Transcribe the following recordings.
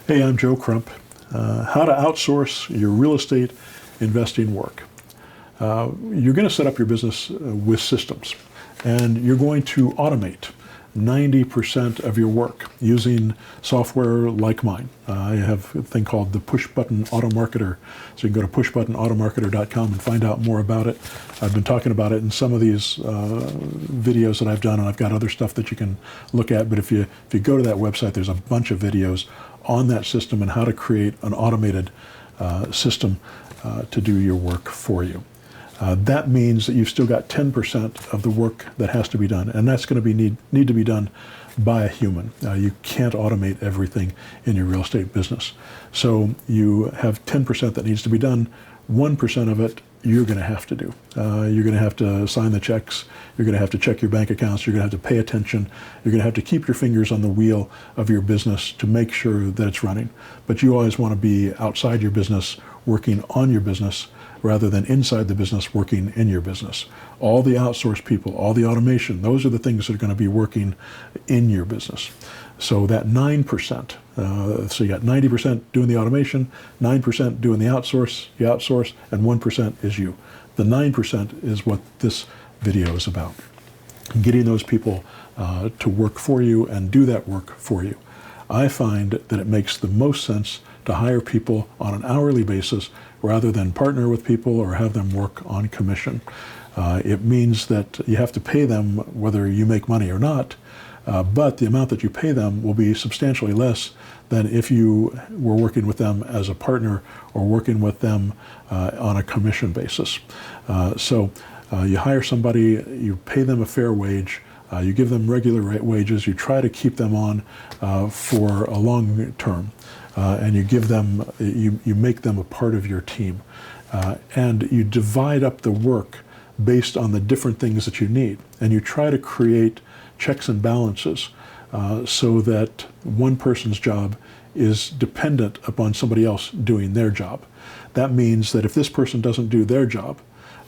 Hey, I'm Joe Crump. How to outsource your real estate investing work. You're going to set up your business with systems, and you're going to automate 90% of your work using software like mine. I have a thing called the Push Button Auto Marketer, so you can go to pushbuttonautomarketer.com and find out more about it. I've been talking about it in some of these videos that I've done, and I've got other stuff that you can look at, but if you go to that website, there's a bunch of videos on that system and how to create an automated system to do your work for you. That means that you've still got 10% of the work that has to be done, and that's going to need to be done by a human. You can't automate everything in your real estate business. So you have 10% that needs to be done. 1% of it you're going to have to do. You're going to have to sign the checks. You're going to have to check your bank accounts. You're going to have to pay attention. You're going to have to keep your fingers on the wheel of your business to make sure that it's running. But you always want to be outside your business, working on your business, rather than inside the business working in your business. All the outsourced people, all the automation, those are the things that are going to be working in your business. So that 9%, so you got 90% doing the automation, 9% doing the outsource, you outsource, and 1% is you. The 9% is what this video is about. Getting those people to work for you and do that work for you. I find that it makes the most sense to hire people on an hourly basis rather than partner with people or have them work on commission. It means that you have to pay them whether you make money or not, but the amount that you pay them will be substantially less than if you were working with them as a partner or working with them on a commission basis. So you hire somebody, you pay them a fair wage, you give them regular wages, you try to keep them on for a long term, and you give them, you make them a part of your team, and you divide up the work based on the different things that you need, and you try to create checks and balances so that one person's job is dependent upon somebody else doing their job. That means that if this person doesn't do their job,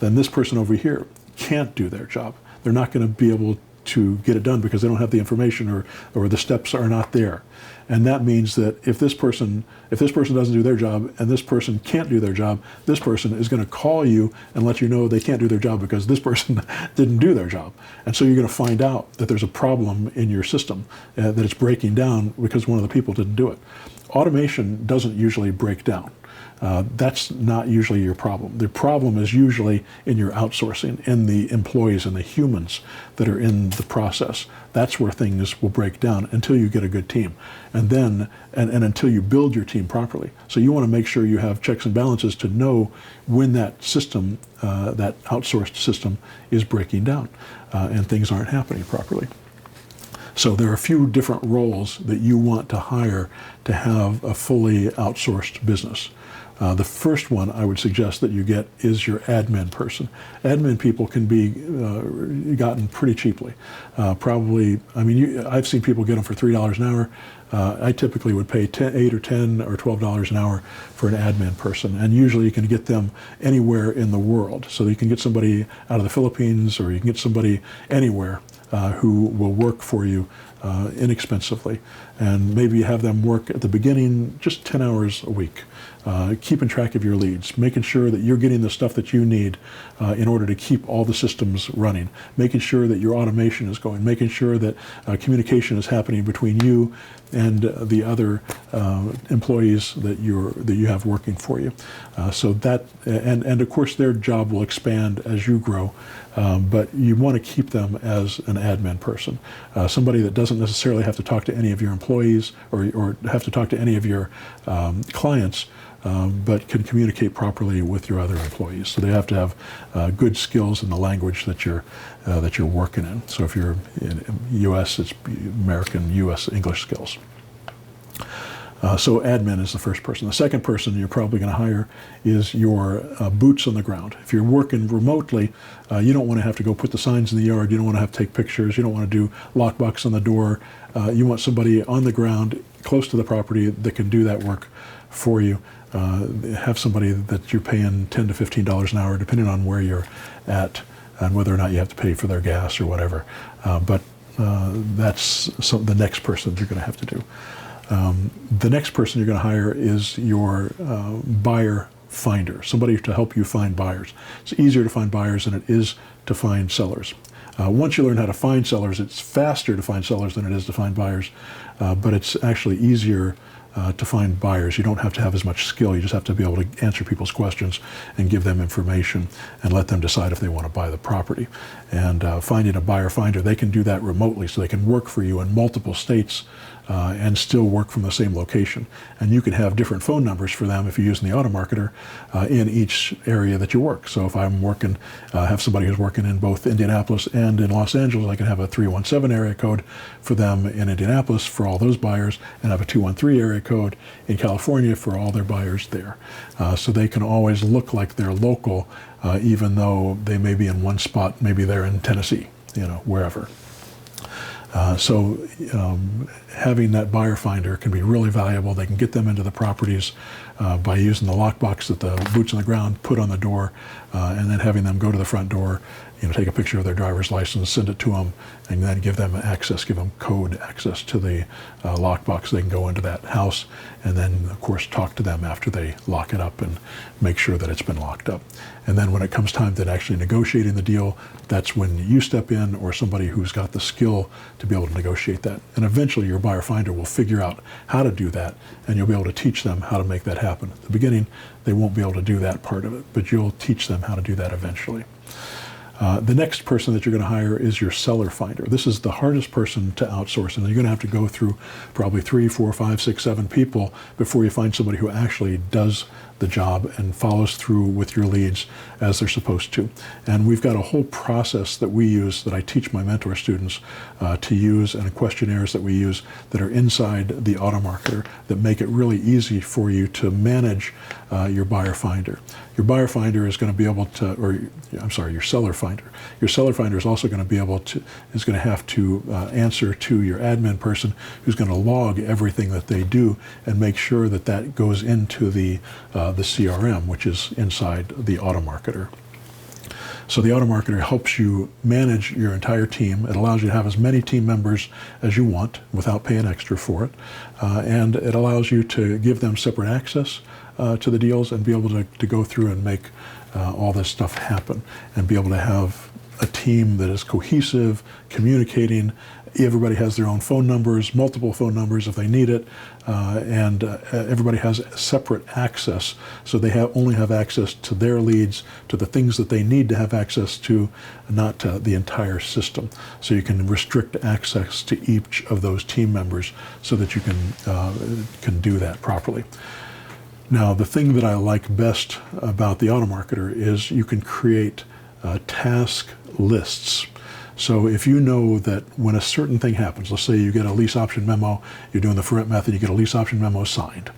then this person over here can't do their job. They're not going to be able to get it done because they don't have the information or the steps are not there. And that means that if this person doesn't do their job and this person can't do their job, this person is going to call you and let you know they can't do their job because this person didn't do their job. And so you're going to find out that there's a problem in your system, that it's breaking down because one of the people didn't do it. Automation doesn't usually break down. That's not usually your problem. The problem is usually in your outsourcing, in the employees and the humans that are in the process. That's where things will break down until you get a good team, and then and until you build your team properly. So you want to make sure you have checks and balances to know when that system, that outsourced system, is breaking down and things aren't happening properly. So there are a few different roles that you want to hire to have a fully outsourced business. The first one I would suggest that you get is your admin person. Admin people can be gotten pretty cheaply. Probably, I mean, I've seen people get them for $3 an hour. I typically would pay $8 or $10 or $12 an hour for an admin person, and usually you can get them anywhere in the world. So you can get somebody out of the Philippines, or you can get somebody anywhere who will work for you inexpensively, and maybe have them work at the beginning just 10 hours a week, keeping track of your leads, making sure that you're getting the stuff that you need in order to keep all the systems running, making sure that your automation is going, making sure that communication is happening between you and the other employees that you have working for you. So that, and of course their job will expand as you grow, but you want to keep them as an admin person, somebody that doesn't necessarily have to talk to any of your employees or have to talk to any of your clients, but can communicate properly with your other employees. So they have to have good skills in the language that you're working in. So if you're in U.S., it's American U.S. English skills. So admin is the first person. The second person you're probably going to hire is your boots on the ground. If you're working remotely, you don't want to have to go put the signs in the yard. You don't want to have to take pictures. You don't want to do lockbox on the door. You want somebody on the ground close to the property that can do that work for you. Have somebody that you're paying $10 to $15 an hour, depending on where you're at and whether or not you have to pay for their gas or whatever. But that's the next person that you're going to have to do. The next person you're going to hire is your buyer finder, somebody to help you find buyers. It's easier to find buyers than it is to find sellers. Once you learn how to find sellers, it's faster to find sellers than it is to find buyers, but it's actually easier to find buyers. You don't have to have as much skill. You just have to be able to answer people's questions and give them information and let them decide if they want to buy the property. And finding a buyer finder, they can do that remotely, so they can work for you in multiple states and still work from the same location. And you can have different phone numbers for them if you're using the Automarketer in each area that you work. So if I'm working, have somebody who's working in both Indianapolis and in Los Angeles, I can have a 317 area code for them in Indianapolis for all those buyers, and have a 213 area code in California for all their buyers there. So they can always look like they're local, even though they may be in one spot, maybe they're in Tennessee, wherever. Having that buyer finder can be really valuable. They can get them into the properties by using the lockbox that the boots on the ground put on the door, and then having them go to the front door, take a picture of their driver's license, send it to them, and then give them access, give them code access to the lockbox. They can go into that house and then, of course, talk to them after they lock it up and make sure that it's been locked up. And then when it comes time to actually negotiating the deal, that's when you step in, or somebody who's got the skill to be able to negotiate that. And eventually your buyer finder will figure out how to do that, and you'll be able to teach them how to make that happen. At the beginning, they won't be able to do that part of it, but you'll teach them how to do that eventually. The next person that you're going to hire is your seller finder. This is the hardest person to outsource, and you're going to have to go through probably 3, 4, 5, 6, 7 people before you find somebody who actually does the job and follows through with your leads as they're supposed to. And we've got a whole process that we use, that I teach my mentor students to use, and questionnaires that we use that are inside the Automarketer that make it really easy for you to manage your buyer finder. Your buyer finder is going to be able to, your seller finder. Your seller finder is also going to be able to, is going to have to answer to your admin person, who's going to log everything that they do and make sure that that goes into the CRM, which is inside the Automarketer. So the Automarketer helps you manage your entire team. It allows you to have as many team members as you want without paying extra for it. And it allows you to give them separate access to the deals and be able to go through and make all this stuff happen, and be able to have a team that is cohesive, communicating. Everybody has their own phone numbers, multiple phone numbers if they need it, and everybody has separate access, so they only have access to their leads, to the things that they need to have access to, not to the entire system. So you can restrict access to each of those team members so that you can do that properly. Now, the thing that I like best about the Automarketer is you can create task lists. So if you know that when a certain thing happens, let's say you get a lease option memo, you're doing the FRET method, you get a lease option memo signed.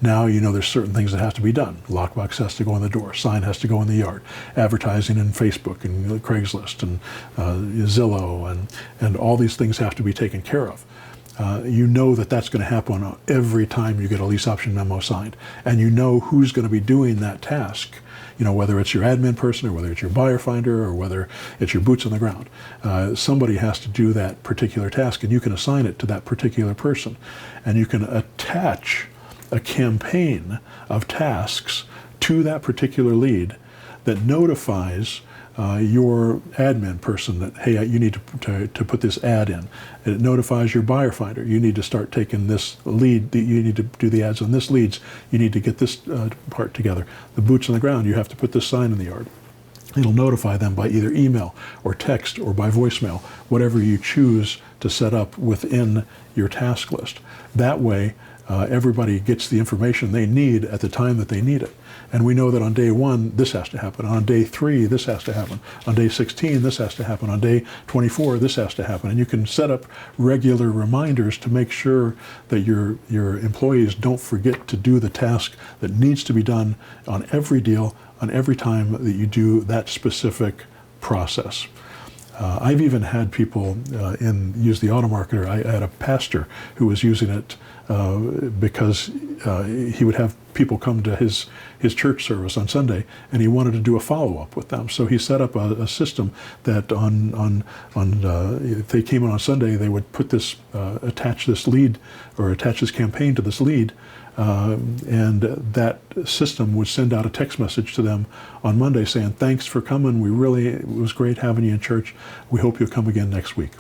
Now you know there's certain things that have to be done. Lockbox has to go in the door, sign has to go in the yard, advertising in Facebook and Craigslist and Zillow, and all these things have to be taken care of. You know that that's going to happen every time you get a lease option memo signed, and you know who's going to be doing that task. Whether it's your admin person, or whether it's your buyer finder, or whether it's your boots on the ground. Somebody has to do that particular task, and you can assign it to that particular person. And you can attach a campaign of tasks to that particular lead that notifies your admin person that, hey, you need to put this ad in. It notifies your buyer finder, you need to start taking this lead, you need to do the ads on this leads, you need to get this part together. The boots on the ground, you have to put this sign in the yard. It'll notify them by either email or text or by voicemail, whatever you choose to set up within your task list. That way, everybody gets the information they need at the time that they need it. And we know that on day 1, this has to happen. On day 3, this has to happen. On day 16, this has to happen. On day 24, this has to happen. And you can set up regular reminders to make sure that your employees don't forget to do the task that needs to be done on every deal, on every time that you do that specific process. I've even had people use the Auto Marketer. I had a pastor who was using it because he would have people come to his church service on Sunday, and he wanted to do a follow-up with them. So he set up a system that if they came in on Sunday, they would put this attach this lead or attach this campaign to this lead. And that system would send out a text message to them on Monday saying, "Thanks for coming. It was great having you in church. We hope you'll come again next week."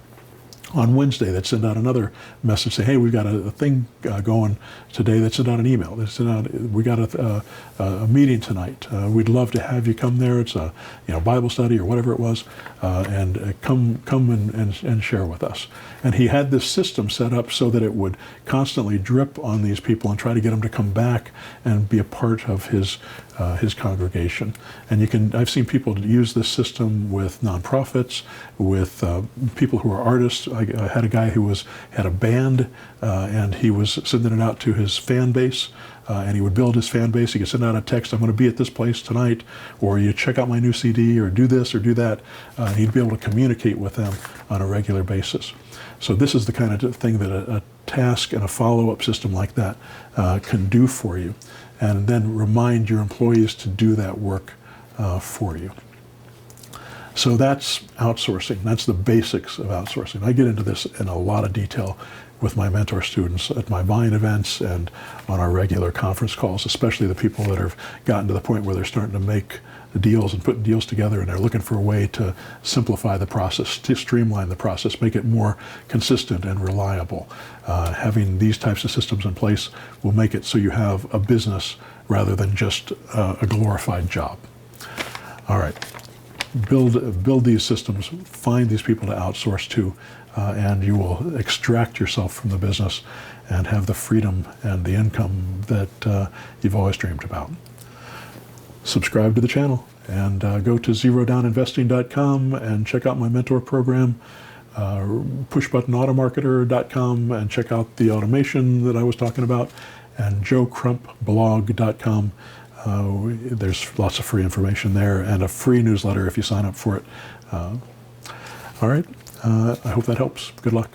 On Wednesday, they'd send out another message, say, "Hey, we've got a thing going today." They'd send out an email. They'd send out, "We got a meeting tonight. We'd love to have you come there. It's a Bible study," or whatever it was, and come and share with us. And he had this system set up so that it would constantly drip on these people and try to get them to come back and be a part of his congregation. And I've seen people use this system with nonprofits, with people who are artists. I had a guy who had a band, and he was sending it out to his fan base, and he would build his fan base. He could send out a text, "I'm going to be at this place tonight," or "You check out my new CD," or "Do this or do that," and he'd be able to communicate with them on a regular basis. So this is the kind of thing that a task and a follow-up system like that can do for you, and then remind your employees to do that work for you. So that's outsourcing. That's the basics of outsourcing. I get into this in a lot of detail with my mentor students at my buying events and on our regular conference calls, especially the people that have gotten to the point where they're starting to make the deals and putting deals together, and they're looking for a way to simplify the process, to streamline the process, make it more consistent and reliable. Having these types of systems in place will make it so you have a business rather than just a glorified job. All right. Build these systems, find these people to outsource to, and you will extract yourself from the business and have the freedom and the income that you've always dreamed about. Subscribe to the channel and go to zerodowninvesting.com and check out my mentor program, pushbuttonautomarketer.com, and check out the automation that I was talking about, and joecrumpblog.com. There's lots of free information there and a free newsletter if you sign up for it. All right. I hope that helps. Good luck.